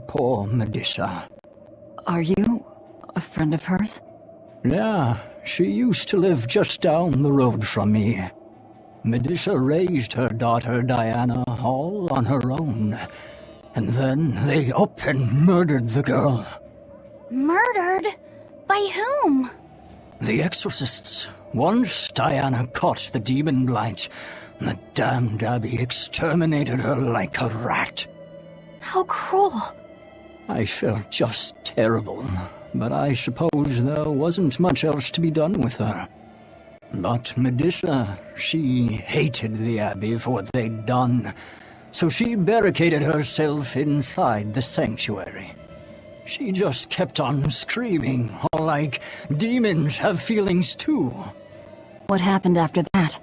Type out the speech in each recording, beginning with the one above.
Poor Medusa. Are you a friend of hers? Yeah, she used to live just down the road from me. Medusa raised her daughter Diana all on her own, and then they up and murdered the girl. Murdered? By whom? The exorcists. Once Diana caught the demon blight, the damned abbey exterminated her like a rat. How cruel. I felt just terrible, but I suppose there wasn't much else to be done with her. But Medusa, she hated the abbey for what they'd done, so she barricaded herself inside the sanctuary. She just kept on screaming, all like, demons have feelings too. What happened after that?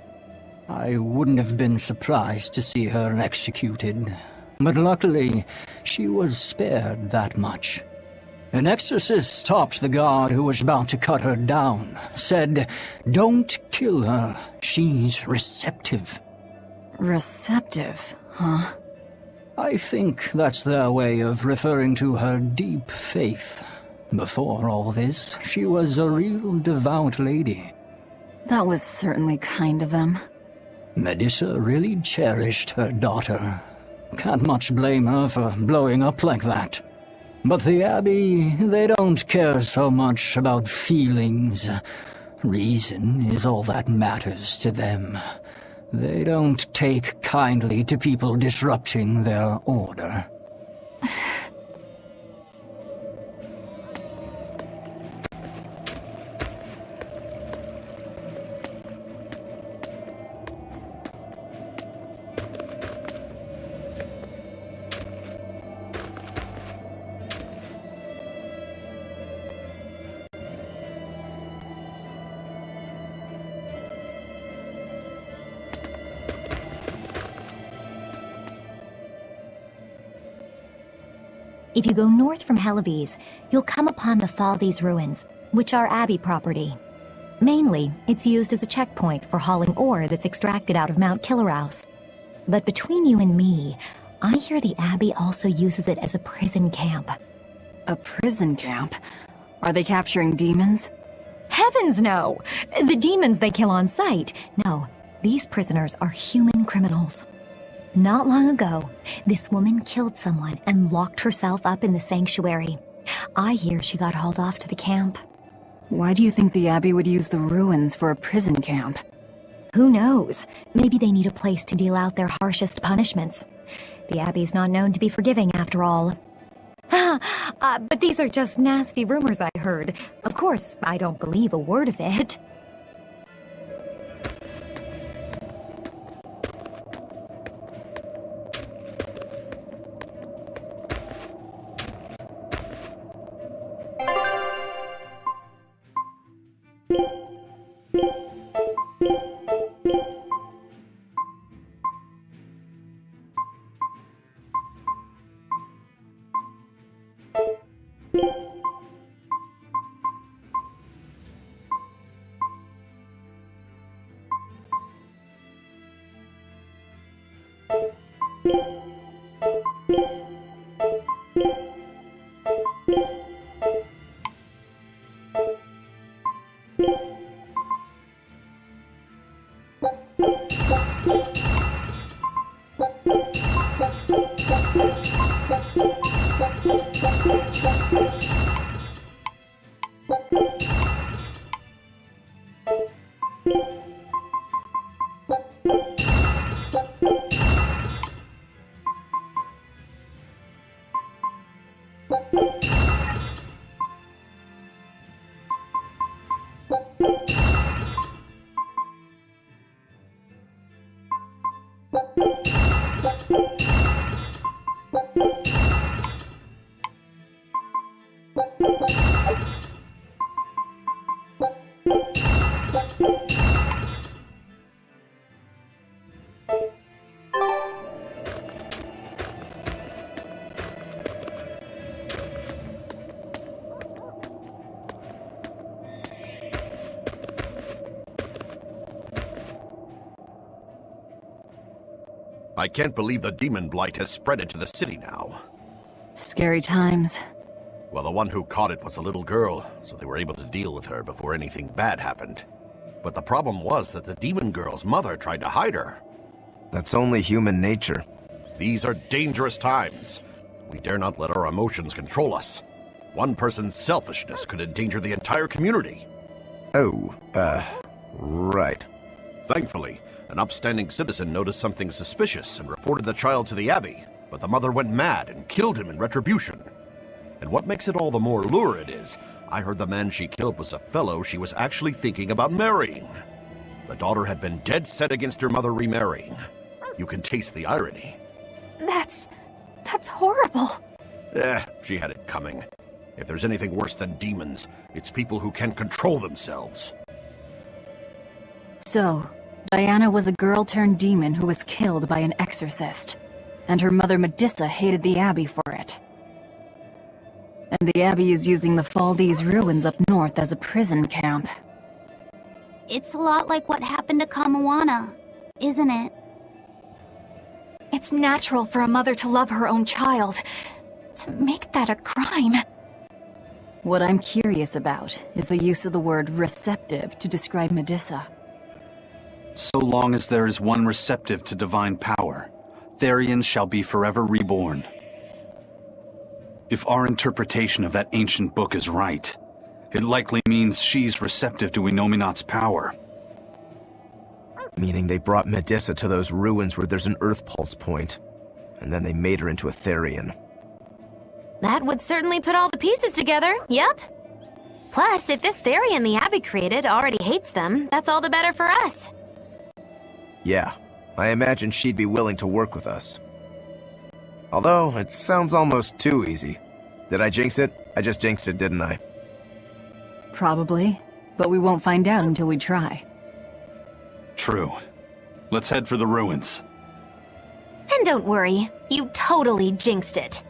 I wouldn't have been surprised to see her executed, but luckily, she was spared that much. An exorcist stopped the guard who was about to cut her down, said, "Don't kill her, she's receptive." Receptive, huh? I think that's their way of referring to her deep faith. Before all this, she was a real devout lady. That was certainly kind of them. Medusa really cherished her daughter. Can't much blame her for blowing up like that. But the Abbey, they don't care so much about feelings. Reason is all that matters to them. They don't take kindly to people disrupting their order. If you go north from Hellebes, you'll come upon the Thaldes ruins, which are Abbey property. Mainly, it's used as a checkpoint for hauling ore that's extracted out of Mount Killerhouse. But between you and me, I hear the Abbey also uses it as a prison camp. A prison camp? Are they capturing demons? Heavens no! The demons they kill on sight. No, these prisoners are human criminals. Not long ago, this woman killed someone and locked herself up in the sanctuary. I hear she got hauled off to the camp. Why do you think the Abbey would use the ruins for a prison camp? Who knows? Maybe they need a place to deal out their harshest punishments. The Abbey's not known to be forgiving, after all. But these are just nasty rumors I heard. Of course, I don't believe a word of it. I can't believe the demon blight has spread into the city now. Scary times. Well, the one who caught it was a little girl, so they were able to deal with her before anything bad happened. But the problem was that the demon girl's mother tried to hide her. That's only human nature. These are dangerous times. We dare not let our emotions control us. One person's selfishness could endanger the entire community. Oh, right. Thankfully, an upstanding citizen noticed something suspicious and reported the child to the Abbey, but the mother went mad and killed him in retribution. And what makes it all the more lurid is, I heard the man she killed was a fellow she was actually thinking about marrying. The daughter had been dead set against her mother remarrying. You can taste the irony. That's horrible. She had it coming. If there's anything worse than demons, it's people who can't control themselves. So, Diana was a girl-turned-demon who was killed by an exorcist, and her mother Medissa hated the Abbey for it. And the Abbey is using the Faldi's ruins up north as a prison camp. It's a lot like what happened to Kamawana, isn't it? It's natural for a mother to love her own child. To make that a crime. What I'm curious about is the use of the word receptive to describe Medissa. So long as there is one receptive to divine power, Therians shall be forever reborn. If our interpretation of that ancient book is right, it likely means she's receptive to Inominat's power. Meaning they brought Medissa to those ruins where there's an Earth Pulse point, and then they made her into a Therian. That would certainly put all the pieces together, yep. Plus, if this Therian the Abbey created already hates them, that's all the better for us. Yeah, I imagine she'd be willing to work with us. Although, it sounds almost too easy. Did I jinx it? I just jinxed it, didn't I? Probably, but we won't find out until we try. True. Let's head for the ruins. And don't worry, you totally jinxed it.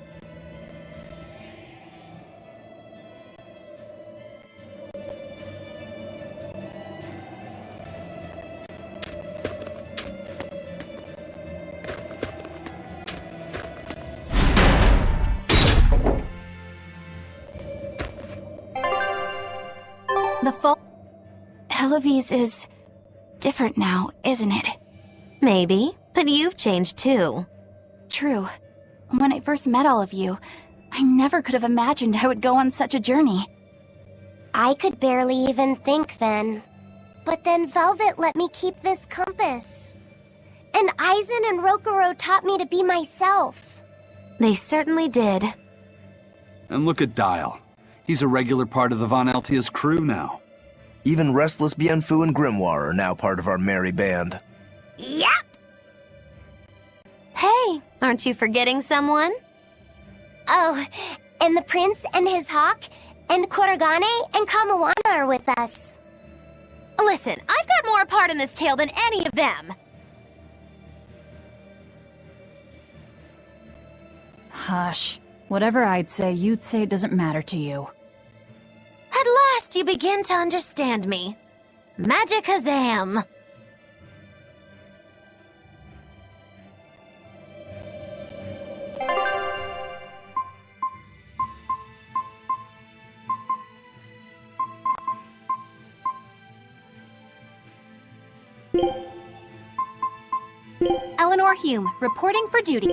Helives is different now, isn't it? Maybe, but you've changed too. True. When I first met all of you, I never could have imagined I would go on such a journey. I could barely even think then. But then Velvet let me keep this compass. And Aizen and Rokuro taught me to be myself. They certainly did. And look at Dial. He's a regular part of the Von Altia's crew now. Even Restless Bienfu and Grimoire are now part of our merry band. Yep! Hey, aren't you forgetting someone? Oh, and the prince and his hawk, and Korogane and Kamawana are with us. Listen, I've got more part in this tale than any of them. Hush. Whatever I'd say, you'd say it doesn't matter to you. At last you begin to understand me. Magic Kazam! Eleanor Hume, reporting for duty.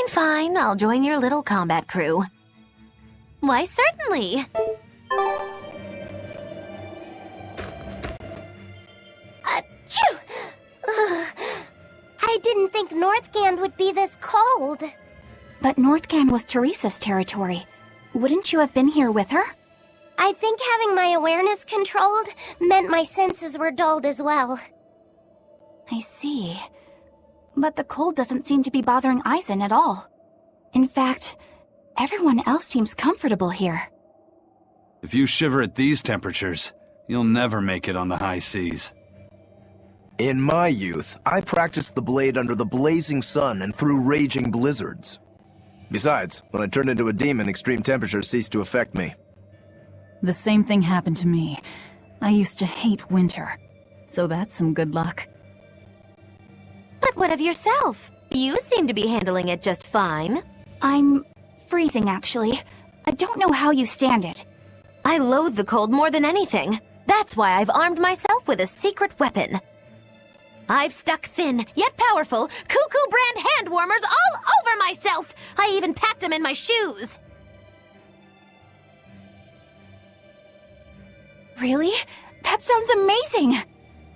Fine, I'll join your little combat crew. Why, certainly. Achoo! Ugh. I didn't think Northgand would be this cold. But Northgand was Teresa's territory. Wouldn't you have been here with her? I think having my awareness controlled meant my senses were dulled as well. I see. But the cold doesn't seem to be bothering Aizen at all. In fact, everyone else seems comfortable here. If you shiver at these temperatures, you'll never make it on the high seas. In my youth, I practiced the blade under the blazing sun and through raging blizzards. Besides, when I turned into a demon, extreme temperatures ceased to affect me. The same thing happened to me. I used to hate winter. So that's some good luck. But what of yourself? You seem to be handling it just fine. I'm freezing, actually. I don't know how you stand it. I loathe the cold more than anything. That's why I've armed myself with a secret weapon. I've stuck thin, yet powerful, Cuckoo brand hand warmers all over myself! I even packed them in my shoes! Really? That sounds amazing!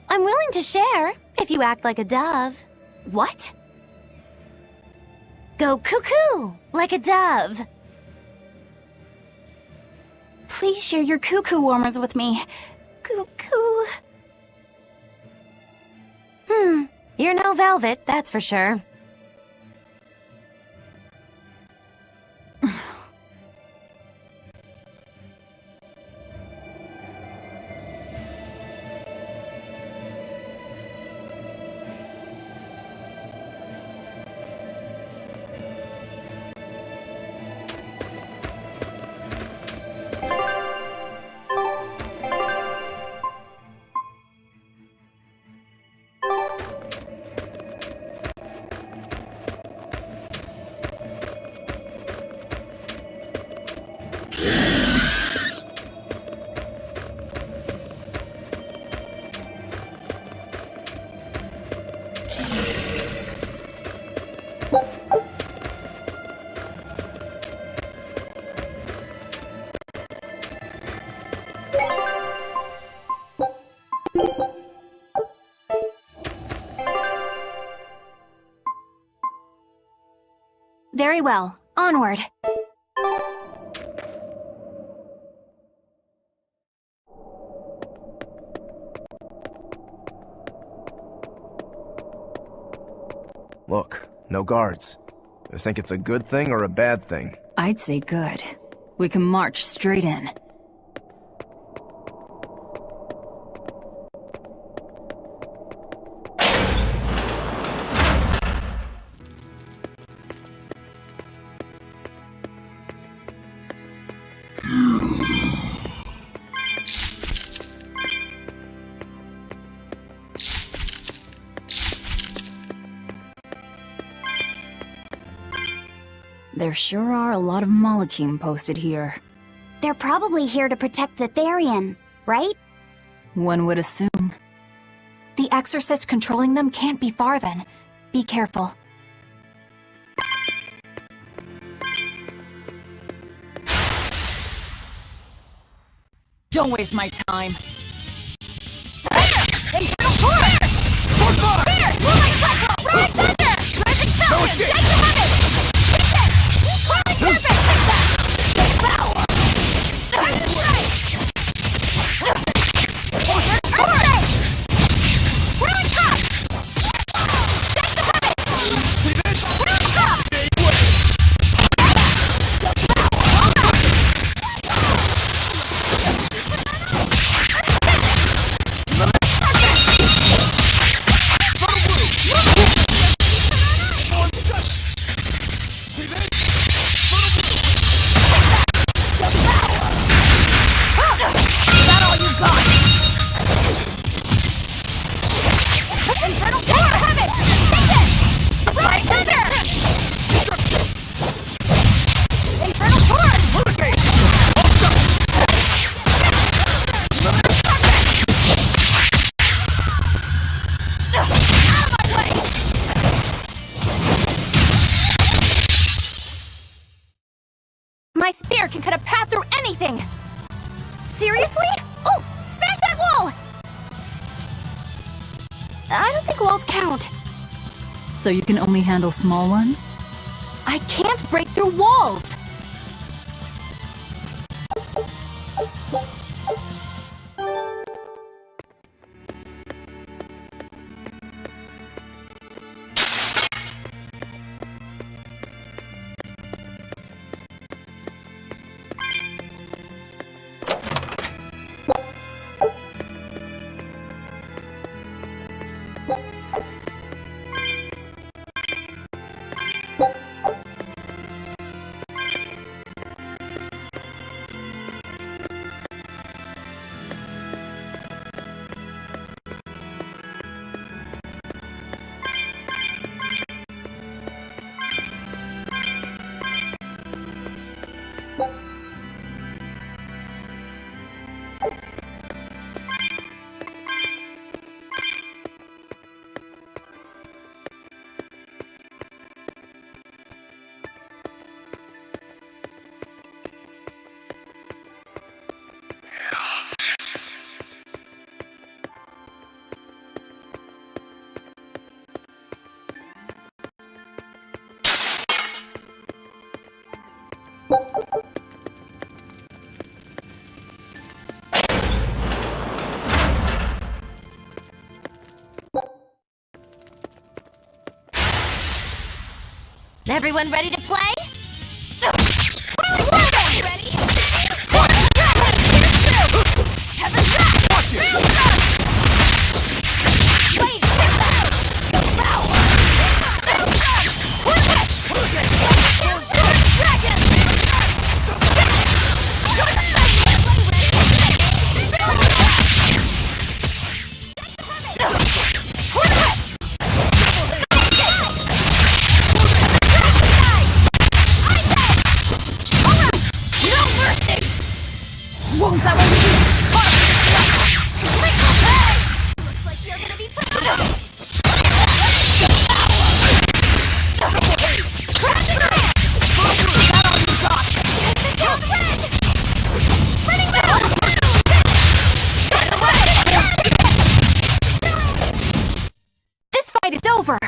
I'm willing to share, if you act like a dove. What? Go cuckoo, like a dove. Please share your cuckoo warmers with me. Cuckoo. You're no velvet, that's for sure. Very well. Onward. Look, no guards. I think it's a good thing or a bad thing. I'd say good. We can march straight in. There sure are a lot of Malakim posted here. They're probably here to protect the Therian, right? One would assume. The exorcist controlling them can't be far then. Be careful. Don't waste my time. My spear can cut a path through anything! Seriously? Oh, smash that wall! I don't think walls count. So you can only handle small ones? I can't break through walls! Everyone ready to play? This fight is over!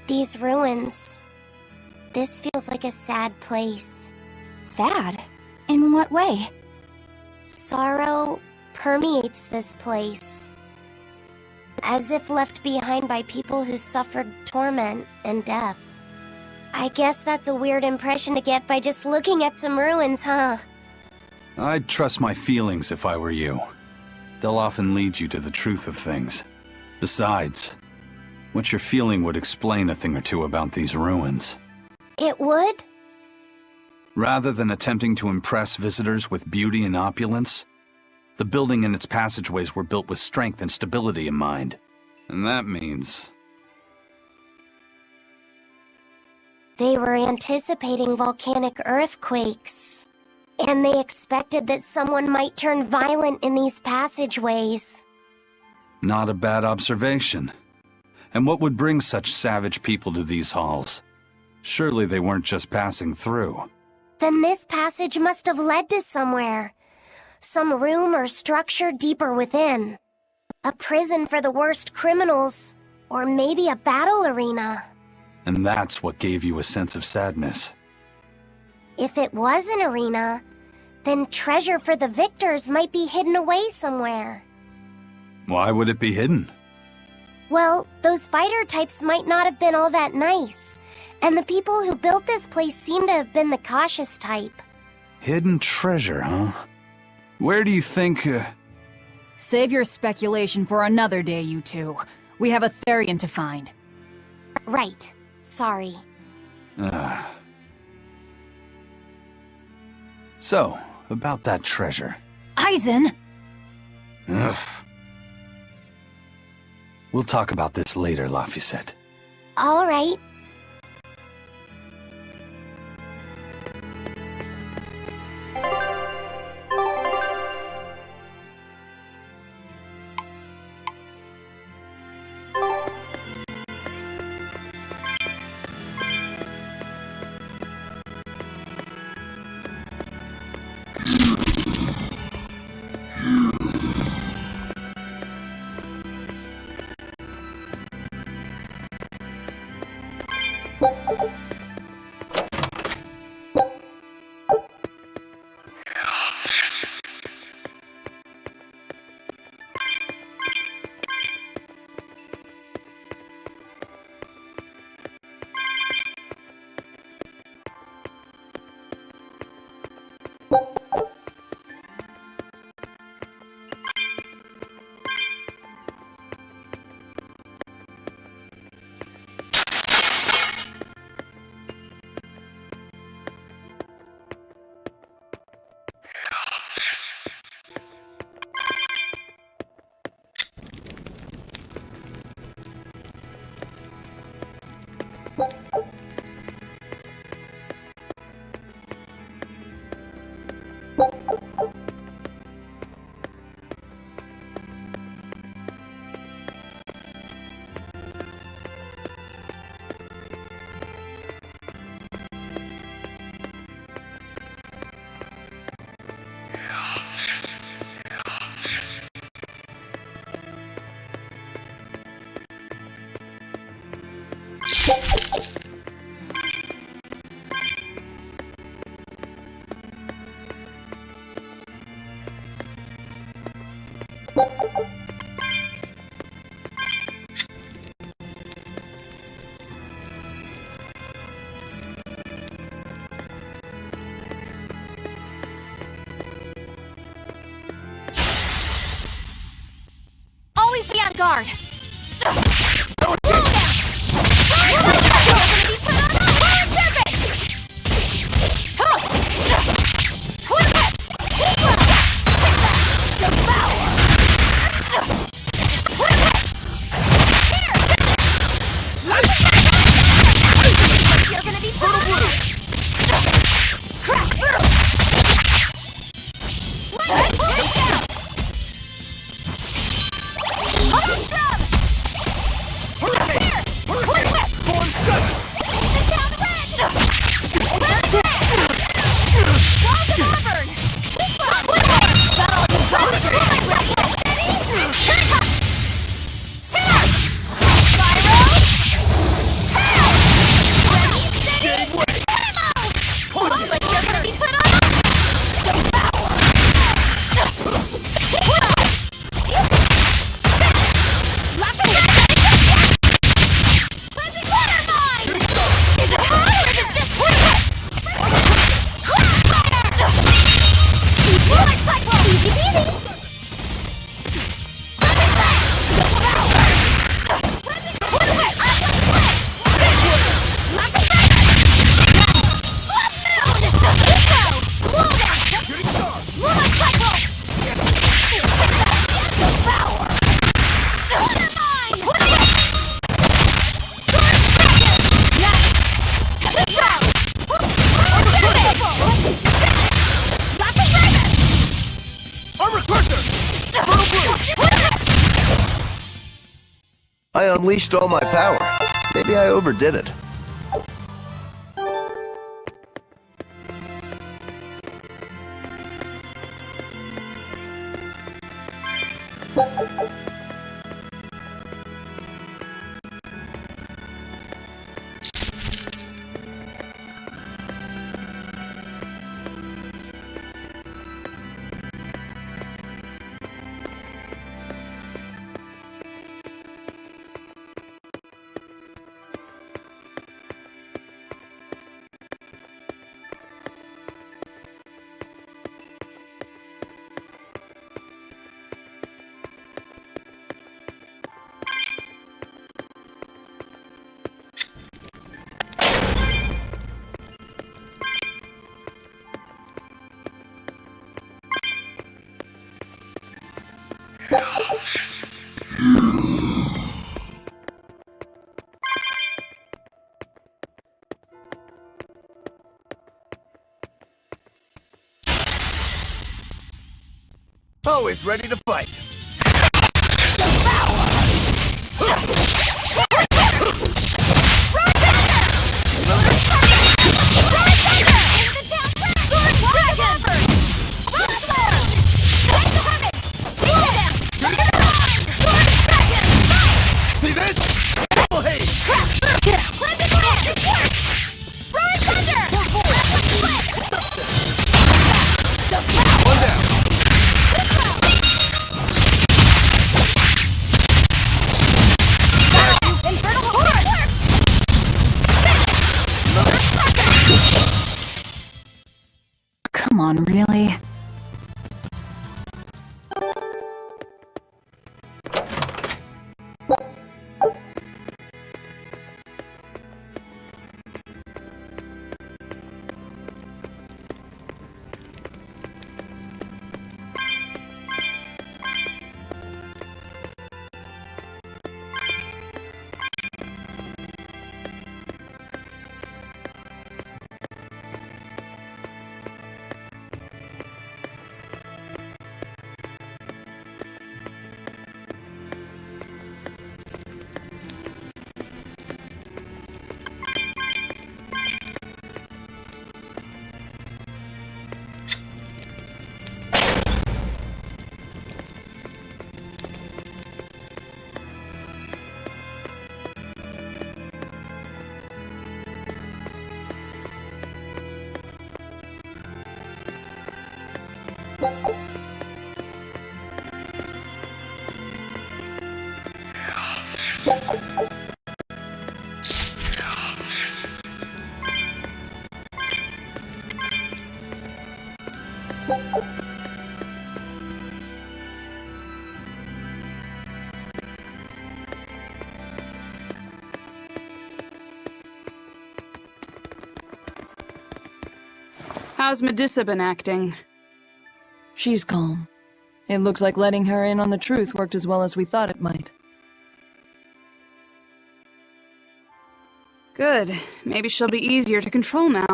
These ruins. This feels like a sad place. Sad? In what way? Sorrow permeates this place. As if left behind by people who suffered torment and death. I guess that's a weird impression to get by just looking at some ruins, huh? I'd trust my feelings if I were you. They'll often lead you to the truth of things. Besides, what you're feeling would explain a thing or two about these ruins. It would? Rather than attempting to impress visitors with beauty and opulence, the building and its passageways were built with strength and stability in mind. And that means... They were anticipating volcanic earthquakes. And they expected that someone might turn violent in these passageways. Not a bad observation. And what would bring such savage people to these halls? Surely they weren't just passing through. Then this passage must have led to somewhere. Some room or structure deeper within. A prison for the worst criminals. Or maybe a battle arena. And that's what gave you a sense of sadness. If it was an arena, then treasure for the victors might be hidden away somewhere. Why would it be hidden? Well, those fighter types might not have been all that nice. And the people who built this place seem to have been the cautious type. Hidden treasure, huh? Where do you think, Save your speculation for another day, you two. We have a Therian to find. Right. Sorry. So, about that treasure. Aizen! Ugh. We'll talk about this later, Laphicet. All right. Always be on guard. I unleashed all my power. Maybe I overdid it. always ready to fight. See this? Double haze! One down. Come on, really? How's Medusa been acting? She's calm. It looks like letting her in on the truth worked as well as we thought it might. Good. Maybe she'll be easier to control now.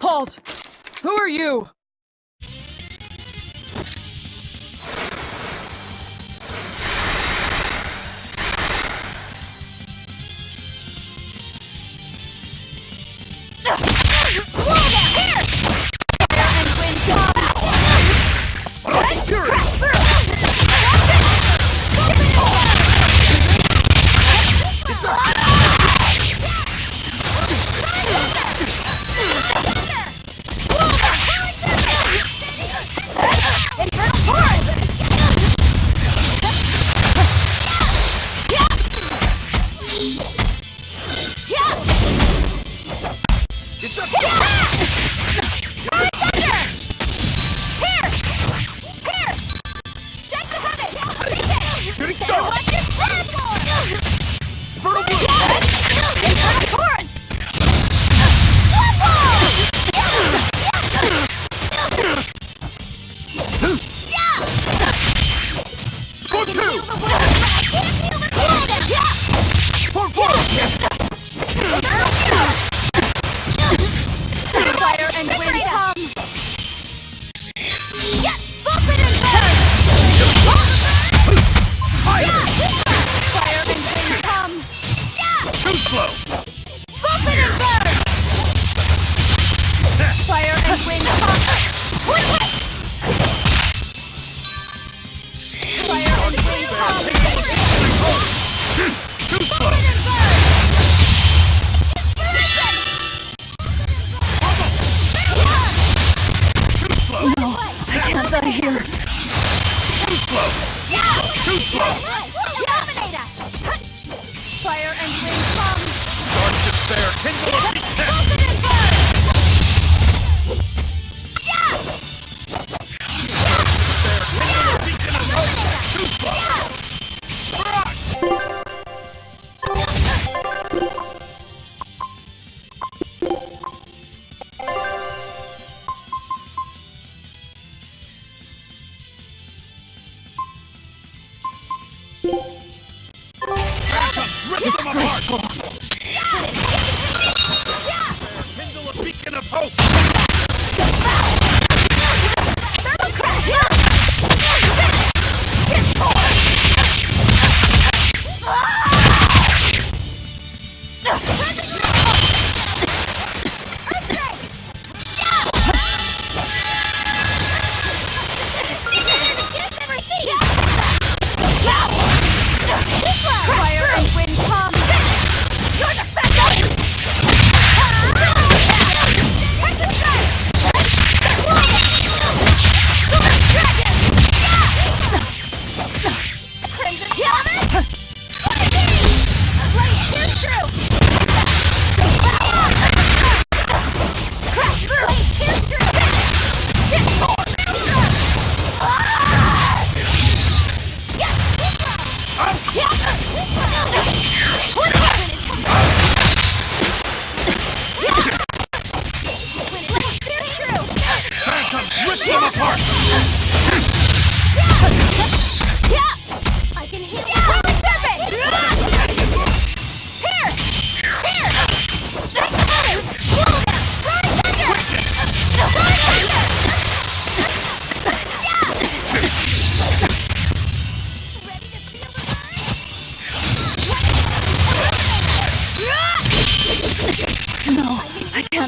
Halt! Who are you?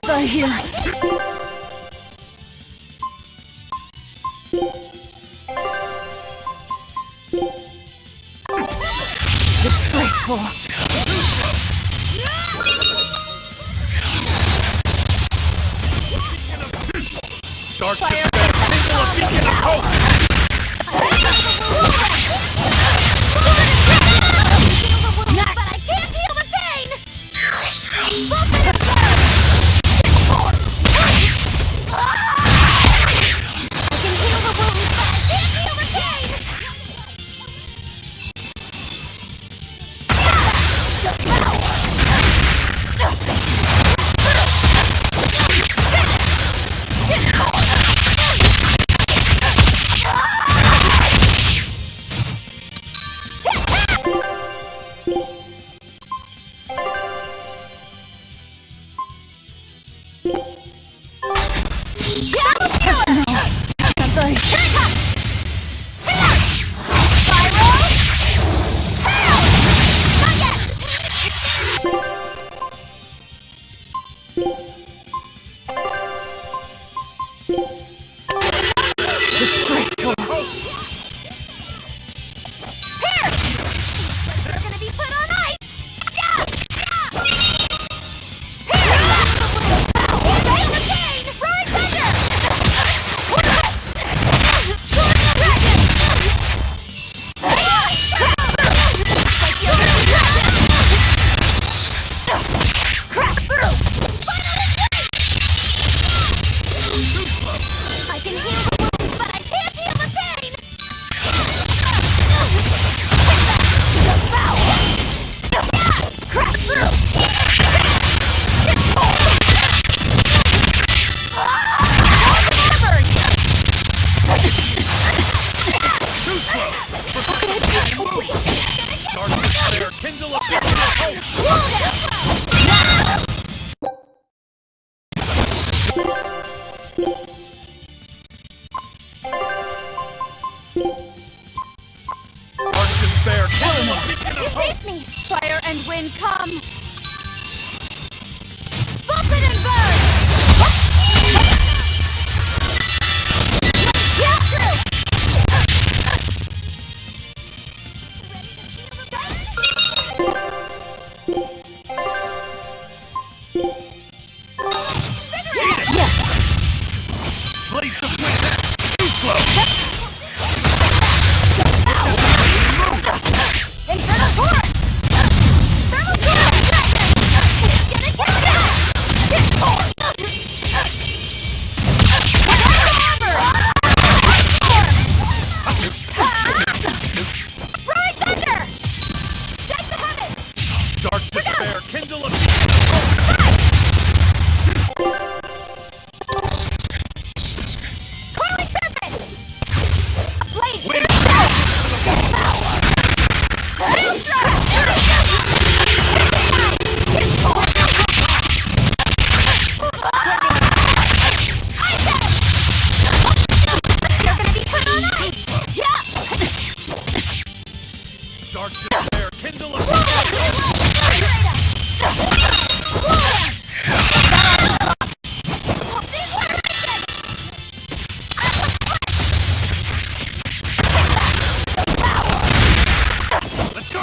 Die here! Disgraceful! Dark despair, kindle a beacon of hope! But I can't feel the pain! I can heal the wounds, but I can't feel the pain! They're gonna be put on ice! Yeah! Yeah! Feel the pain! Roaring thunder! Sword of the dragon! Crash through! I can heal the wounds, but I can't heal the pain! Crash through! Too slow! Dark despair, kindle a beacon of hope! Dark despair, kindle a beacon You of hope! saved me! Fire and wind, come! Bump it and burn! Yeah, true! Blades of wind! Too slow! Infernal Torrent! Thermal Torrent! Get it, Roaring thunder! Take the heavens! Dark despair, kindle a beacon of hope! Coiling serpent! Blade! Wind! You're gonna be put on ice! Yeah! Dark despair, kindle a beacon of Let's go!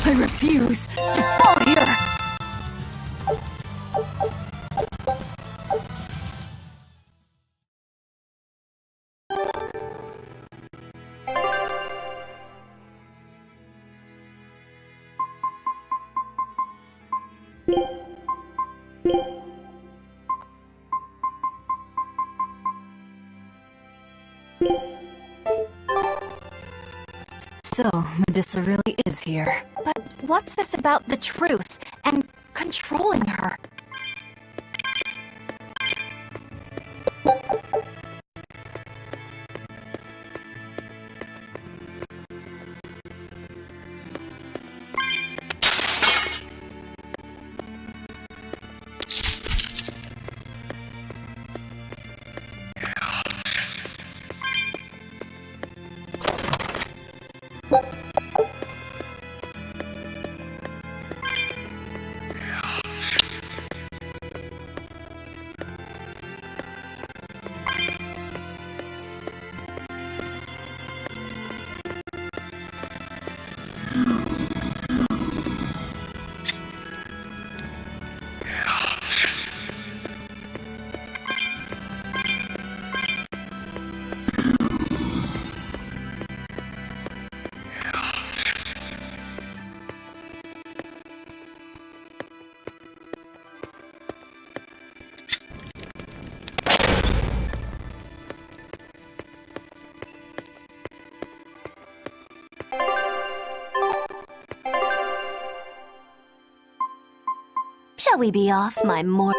I refuse to fall here! So, Medusa really is here. But what's this about the truth and controlling her? Shall we be off, my more...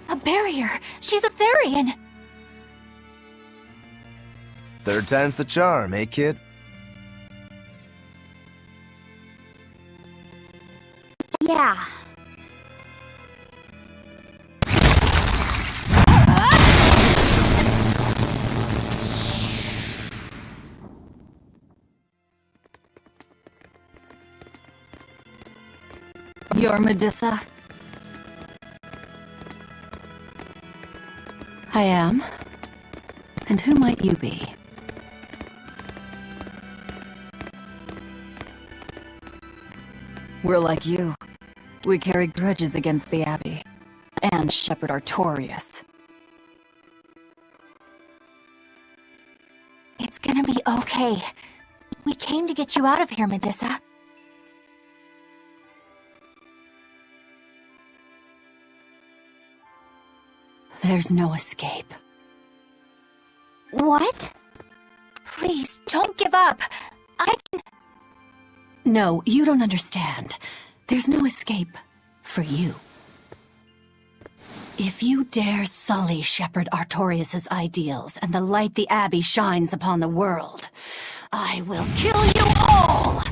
A barrier! She's a Therian! Third time's the charm, eh, kid? Yeah. You're Medusa? I am. And who might you be? We're like you. We carry grudges against the Abbey. And Shepherd Artorias. It's gonna be okay. We came to get you out of here, Medusa. There's no escape. What? Please, don't give up. I can... No, you don't understand. There's no escape for you. If you dare sully Shepherd Artorias' ideals and the light the Abbey shines upon the world, I will kill you all!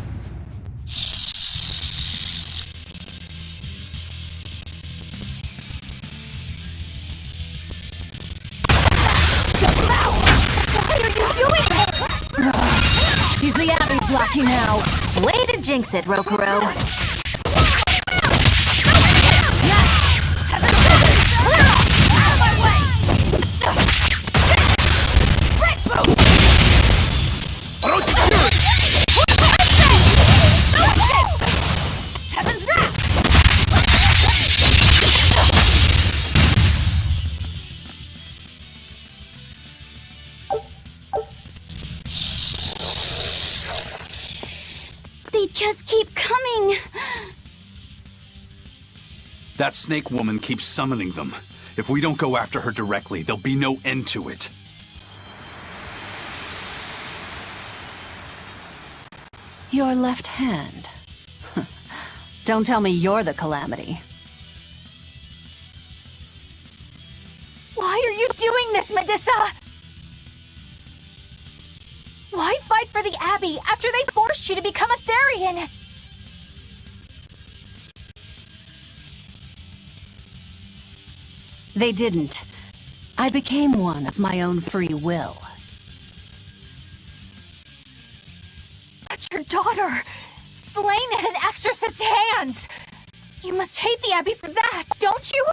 Why are you doing this? She's the Abbey's lucky now. Way to jinx it, Rokuro. just keep coming. That snake woman keeps summoning them. If we don't go after her directly, there'll be no end to it. Your left hand. Don't tell me you're the calamity. Why are you doing this, Medusa? Why fight for the Abbey after they forced you to become a Therian? They didn't. I became one of my own free will. But your daughter, slain at an exorcist's hands! You must hate the Abbey for that, don't you?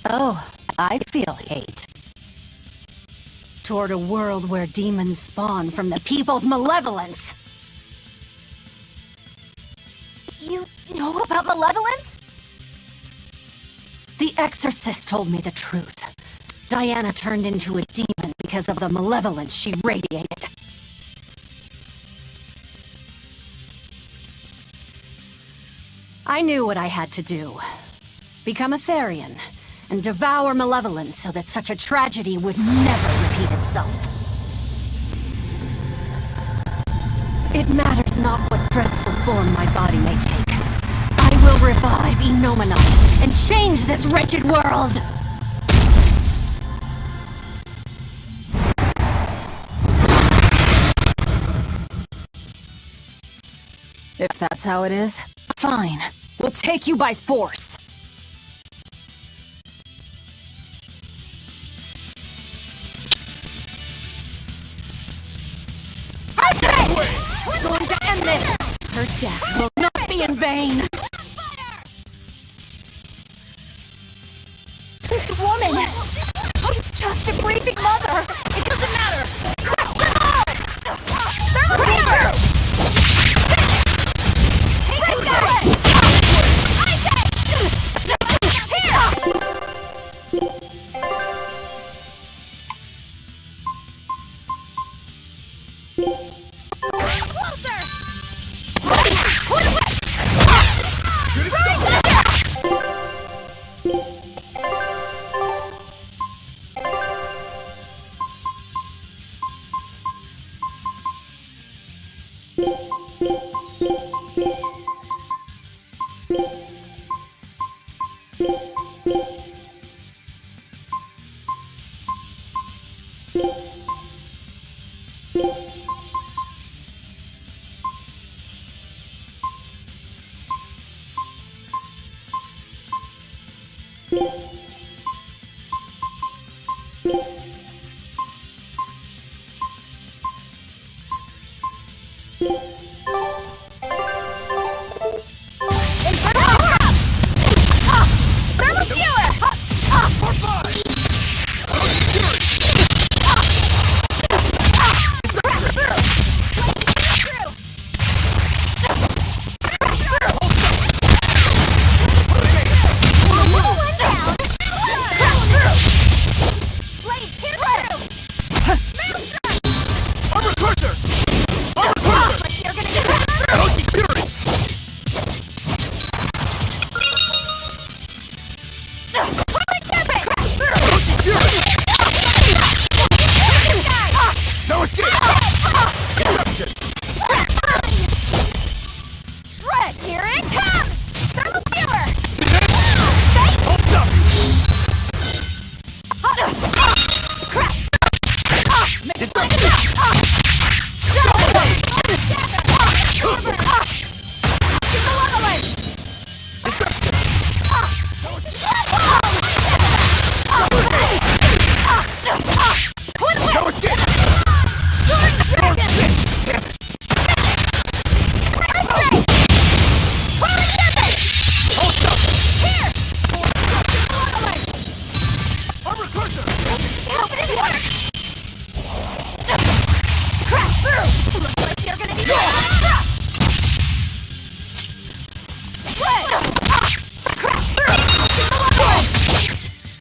Oh, I feel hate. Toward a world where demons spawn from the people's malevolence. You know about malevolence? The exorcist told me the truth. Diana turned into a demon because of the malevolence she radiated. I knew what I had to do. Become a Therian, and devour malevolence so that such a tragedy would never repeat itself. It matters not what dreadful form my body may take. I will revive Enominat and change this wretched world! If that's how it is, fine. We'll take you by force. We're going to end this! Her death will not be in vain! This woman! She's just a grieving mother! It doesn't matter! Crush them all! Thermofever! Break that!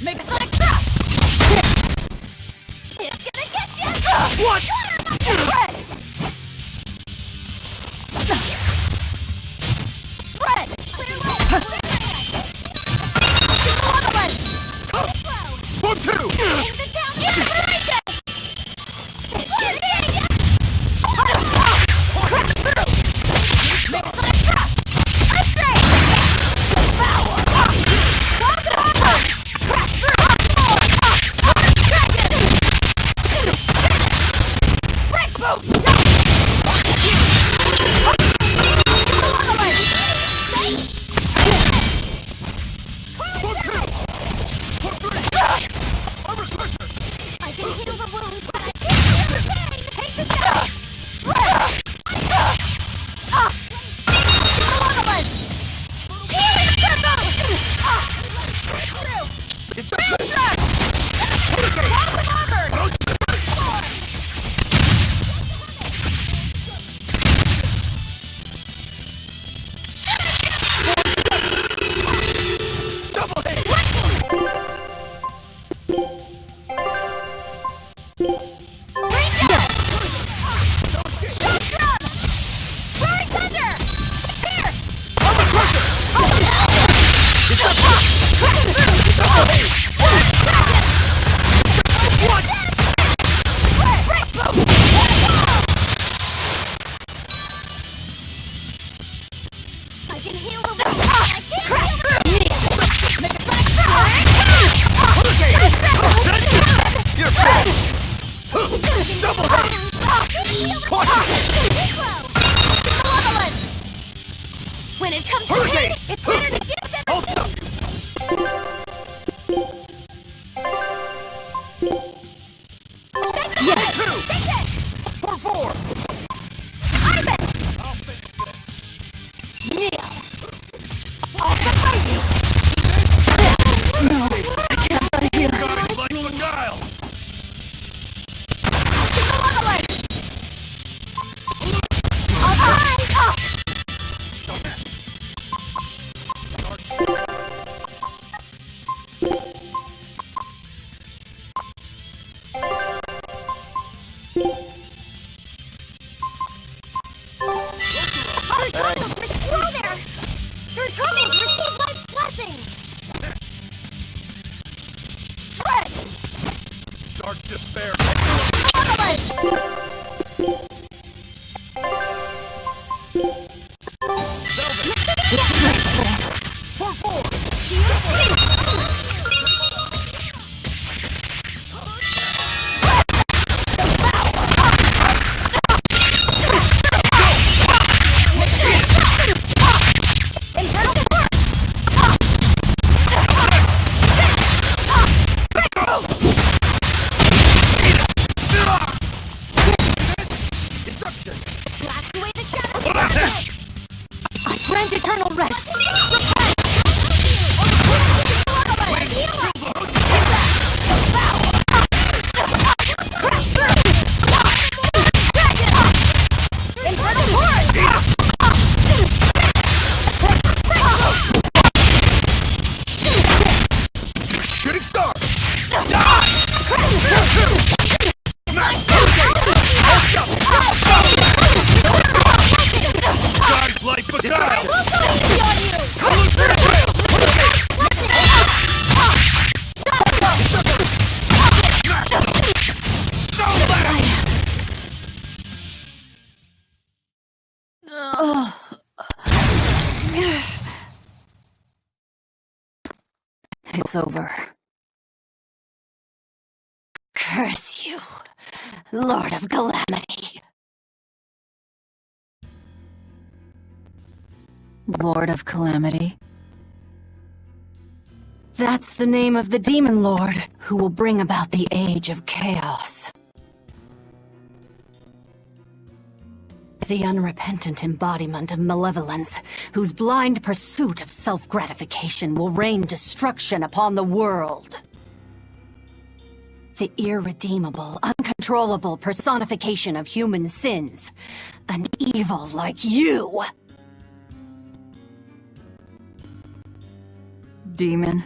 Make a sonic drop! It's gonna get you! What? Shred! Shred! Clear way! One, two! When it comes to pain, it's better to give than It's over. Curse you, Lord of Calamity. Lord of Calamity? That's the name of the Demon Lord who will bring about the Age of Chaos. The unrepentant embodiment of malevolence, whose blind pursuit of self-gratification will rain destruction upon the world. The irredeemable, uncontrollable personification of human sins. An evil like you! Demon,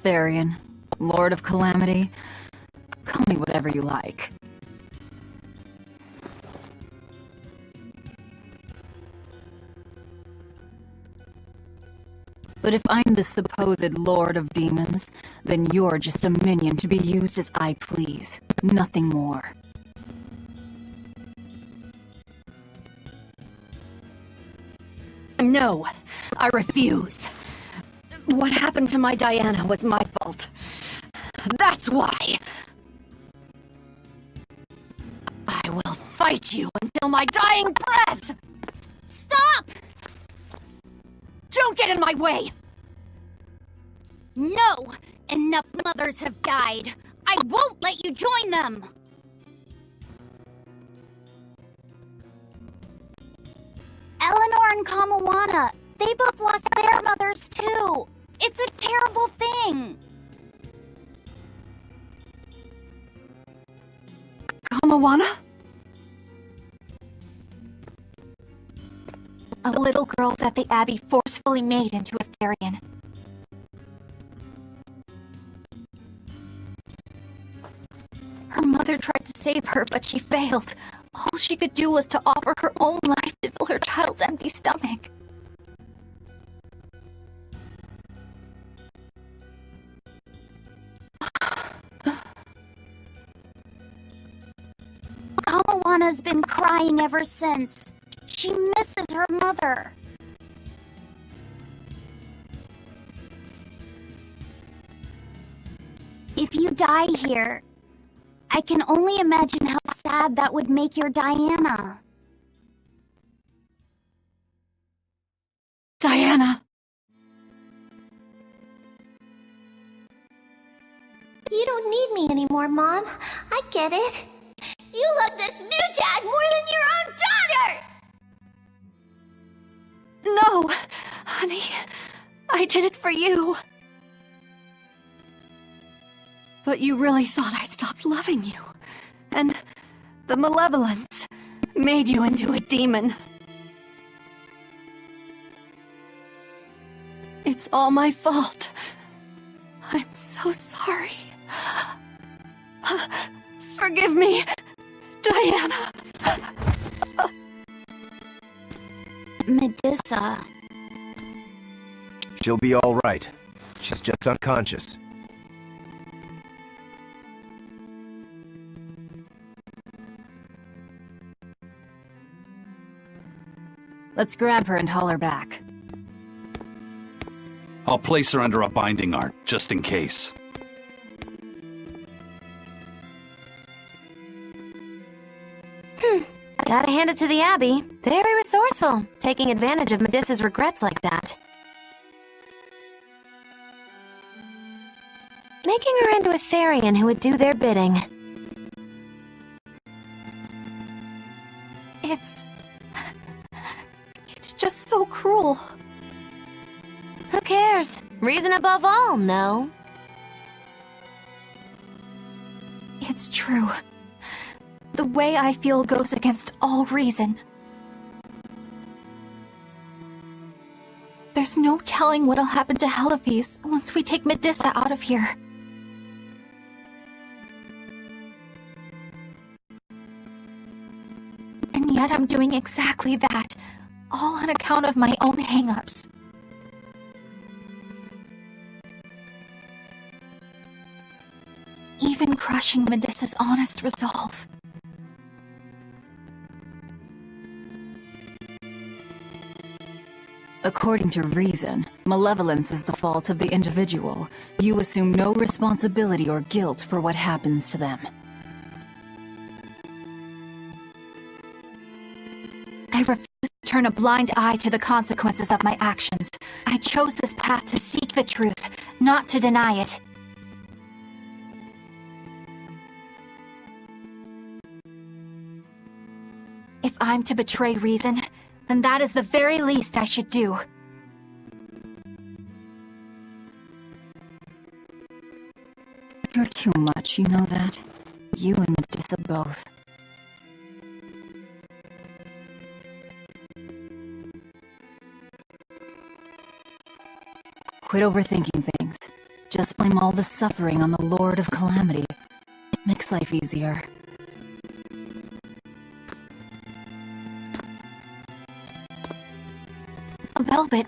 Therian, Lord of Calamity, call me whatever you like. But if I'm the supposed Lord of Demons, then you're just a minion to be used as I please. Nothing more. No, I refuse. What happened to my Diana was my fault. That's why! I will fight you until my dying breath! Stop! Don't get in my way! No! Enough mothers have died. I won't let you join them! Eleanor and Kamawana, they both lost their mothers too. It's a terrible thing. Kamawana? A little girl that the Abbey forcefully made into a Therian. Her mother tried to save her, but she failed. All she could do was to offer her own life to fill her child's empty stomach. Kamawana's been crying ever since. She misses her mother. If you die here, I can only imagine how sad that would make your Diana. Diana! You don't need me anymore, Mom. I get it. You love this new dad more than your own daughter! No! Honey, I did it for you. But you really thought I stopped loving you. And the malevolence made you into a demon. It's all my fault. I'm so sorry. Forgive me, Diana. Medusa. She'll be all right. She's just unconscious. Let's grab her and haul her back. I'll place her under a binding art, just in case. Gotta hand it to the Abbey. Very resourceful, taking advantage of Medissa's regrets like that. Making her into a Therian who would do their bidding. It's just so cruel. Who cares? Reason above all, no? It's true. The way I feel goes against all reason. There's no telling what'll happen to Heliphys once we take Medusa out of here. And yet I'm doing exactly that, all on account of my own hang-ups. Even crushing Medusa's honest resolve. According to reason, malevolence is the fault of the individual. You assume no responsibility or guilt for what happens to them. I refuse to turn a blind eye to the consequences of my actions. I chose this path to seek the truth, not to deny it. If I'm to betray reason, then that is the very least I should do. You're too much, you know that? You and Medusa both. Quit overthinking things. Just blame all the suffering on the Lord of Calamity. It makes life easier. Velvet,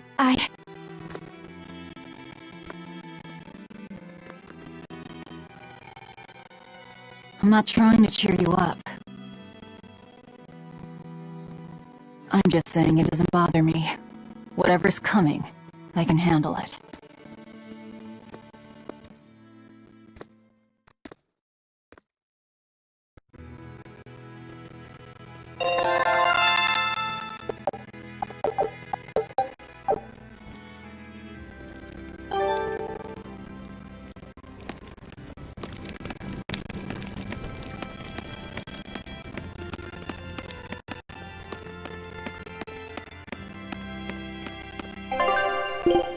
I'm not trying to cheer you up. I'm just saying it doesn't bother me. Whatever's coming, I can handle it. you